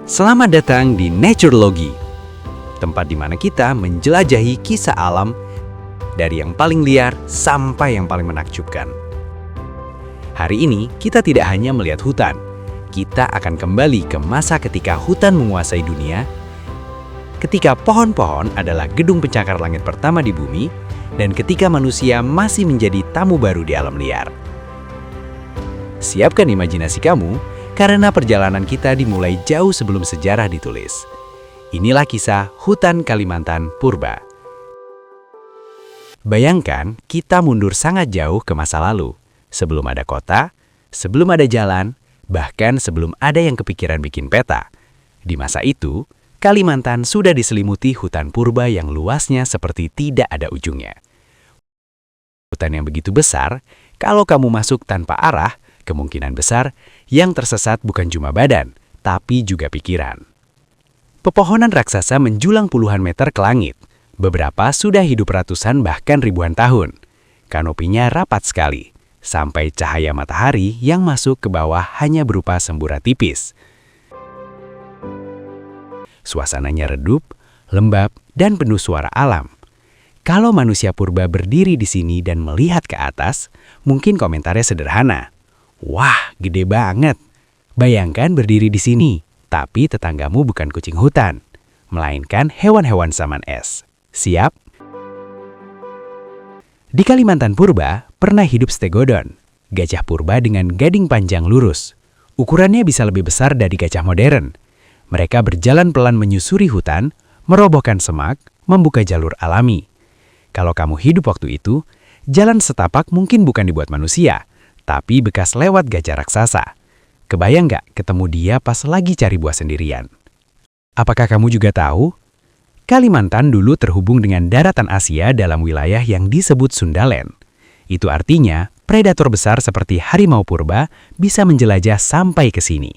Selamat datang di Naturology, tempat di mana kita menjelajahi kisah alam dari yang paling liar sampai yang paling menakjubkan. Hari ini kita tidak hanya melihat hutan, kita akan kembali ke masa ketika hutan menguasai dunia, ketika pohon-pohon adalah gedung pencakar langit pertama di bumi, dan ketika manusia masih menjadi tamu baru di alam liar. Siapkan imajinasi kamu, karena perjalanan kita dimulai jauh sebelum sejarah ditulis. Inilah kisah hutan Kalimantan Purba. Bayangkan kita mundur sangat jauh ke masa lalu, sebelum ada kota, sebelum ada jalan, bahkan sebelum ada yang kepikiran bikin peta. Di masa itu, Kalimantan sudah diselimuti hutan purba yang luasnya seperti tidak ada ujungnya. Hutan yang begitu besar, kalau kamu masuk tanpa arah, kemungkinan besar yang tersesat bukan cuma badan, tapi juga pikiran. Pepohonan raksasa menjulang puluhan meter ke langit. Beberapa sudah hidup ratusan bahkan ribuan tahun. Kanopinya rapat sekali, sampai cahaya matahari yang masuk ke bawah hanya berupa semburat tipis. Suasananya redup, lembab, dan penuh suara alam. Kalau manusia purba berdiri di sini dan melihat ke atas, mungkin komentarnya sederhana. Wah, gede banget. Bayangkan berdiri di sini, tapi tetanggamu bukan kucing hutan, melainkan hewan-hewan zaman es. Siap? Di Kalimantan Purba, pernah hidup stegodon, gajah purba dengan gading panjang lurus. Ukurannya bisa lebih besar dari gajah modern. Mereka berjalan pelan menyusuri hutan, merobohkan semak, membuka jalur alami. Kalau kamu hidup waktu itu, jalan setapak mungkin bukan dibuat manusia, tapi bekas lewat gajah raksasa. Kebayang nggak ketemu dia pas lagi cari buah sendirian? Apakah kamu juga tahu? Kalimantan dulu terhubung dengan daratan Asia dalam wilayah yang disebut Sundaland. Itu artinya, predator besar seperti harimau purba bisa menjelajah sampai ke sini.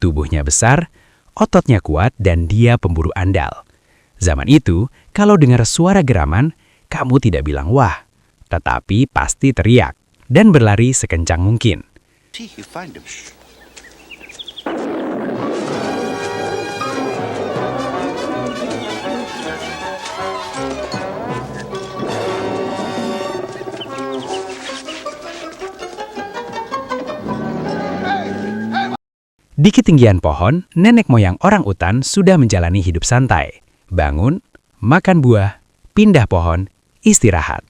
Tubuhnya besar, ototnya kuat, dan dia pemburu andal. Zaman itu, kalau dengar suara geraman, kamu tidak bilang wah, tetapi pasti teriak dan berlari sekencang mungkin. Di ketinggian pohon, nenek moyang orang utan sudah menjalani hidup santai. Bangun, makan buah, pindah pohon, istirahat.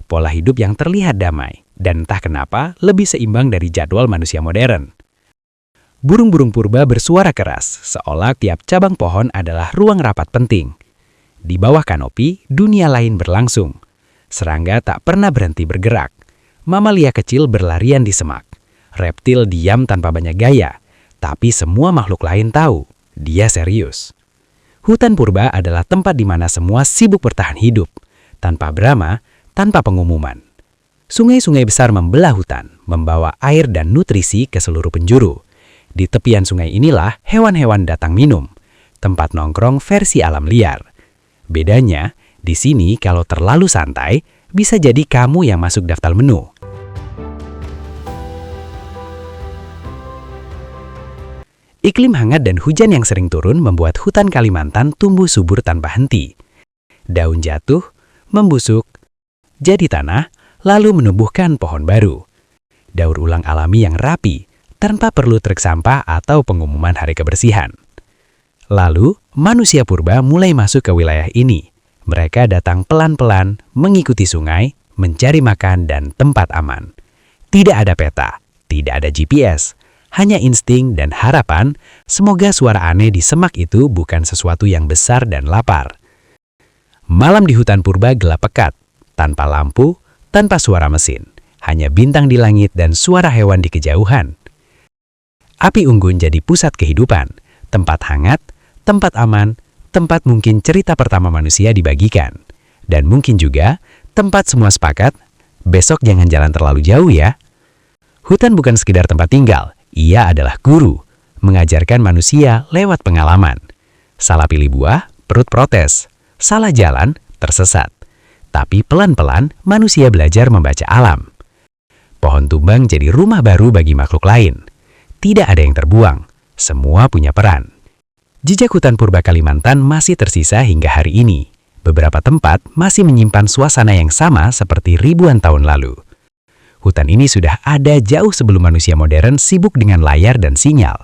Pola hidup yang terlihat damai, dan entah kenapa lebih seimbang dari jadwal manusia modern. Burung-burung purba bersuara keras, seolah tiap cabang pohon adalah ruang rapat penting. Di bawah kanopi, dunia lain berlangsung. Serangga tak pernah berhenti bergerak. Mamalia kecil berlarian di semak. Reptil diam tanpa banyak gaya, tapi semua makhluk lain tahu, dia serius. Hutan purba adalah tempat di mana semua sibuk bertahan hidup, tanpa drama, tanpa pengumuman. Sungai-sungai besar membelah hutan, membawa air dan nutrisi ke seluruh penjuru. Di tepian sungai inilah hewan-hewan datang minum, tempat nongkrong versi alam liar. Bedanya, di sini kalau terlalu santai, bisa jadi kamu yang masuk daftar menu. Iklim hangat dan hujan yang sering turun membuat hutan Kalimantan tumbuh subur tanpa henti. Daun jatuh, membusuk, jadi tanah, lalu menumbuhkan pohon baru. Daur ulang alami yang rapi, tanpa perlu truk sampah atau pengumuman hari kebersihan. Lalu, manusia purba mulai masuk ke wilayah ini. Mereka datang pelan-pelan, mengikuti sungai, mencari makan dan tempat aman. Tidak ada peta, tidak ada GPS, hanya insting dan harapan, semoga suara aneh di semak itu bukan sesuatu yang besar dan lapar. Malam di hutan purba gelap pekat, tanpa lampu, tanpa suara mesin, hanya bintang di langit dan suara hewan di kejauhan. Api unggun jadi pusat kehidupan, tempat hangat, tempat aman, tempat mungkin cerita pertama manusia dibagikan. Dan mungkin juga tempat semua sepakat, besok jangan jalan terlalu jauh ya. Hutan bukan sekedar tempat tinggal, ia adalah guru, mengajarkan manusia lewat pengalaman. Salah pilih buah, perut protes. Salah jalan, tersesat. Tapi pelan-pelan manusia belajar membaca alam. Pohon tumbang jadi rumah baru bagi makhluk lain. Tidak ada yang terbuang, semua punya peran. Jejak hutan purba Kalimantan masih tersisa hingga hari ini. Beberapa tempat masih menyimpan suasana yang sama seperti ribuan tahun lalu. Hutan ini sudah ada jauh sebelum manusia modern sibuk dengan layar dan sinyal.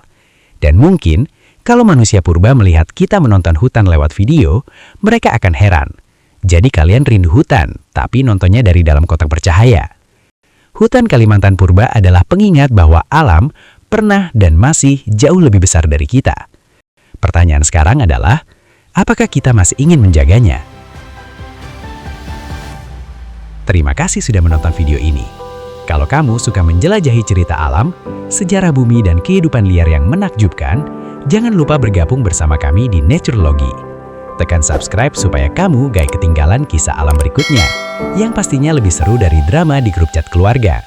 Dan mungkin, kalau manusia purba melihat kita menonton hutan lewat video, mereka akan heran. Jadi kalian rindu hutan, tapi nontonnya dari dalam kotak bercahaya. Hutan Kalimantan purba adalah pengingat bahwa alam pernah dan masih jauh lebih besar dari kita. Pertanyaan sekarang adalah, apakah kita masih ingin menjaganya? Terima kasih sudah menonton video ini. Kalau kamu suka menjelajahi cerita alam, sejarah bumi dan kehidupan liar yang menakjubkan, jangan lupa bergabung bersama kami di Naturology. Tekan subscribe supaya kamu gak ketinggalan kisah alam berikutnya, yang pastinya lebih seru dari drama di grup chat keluarga.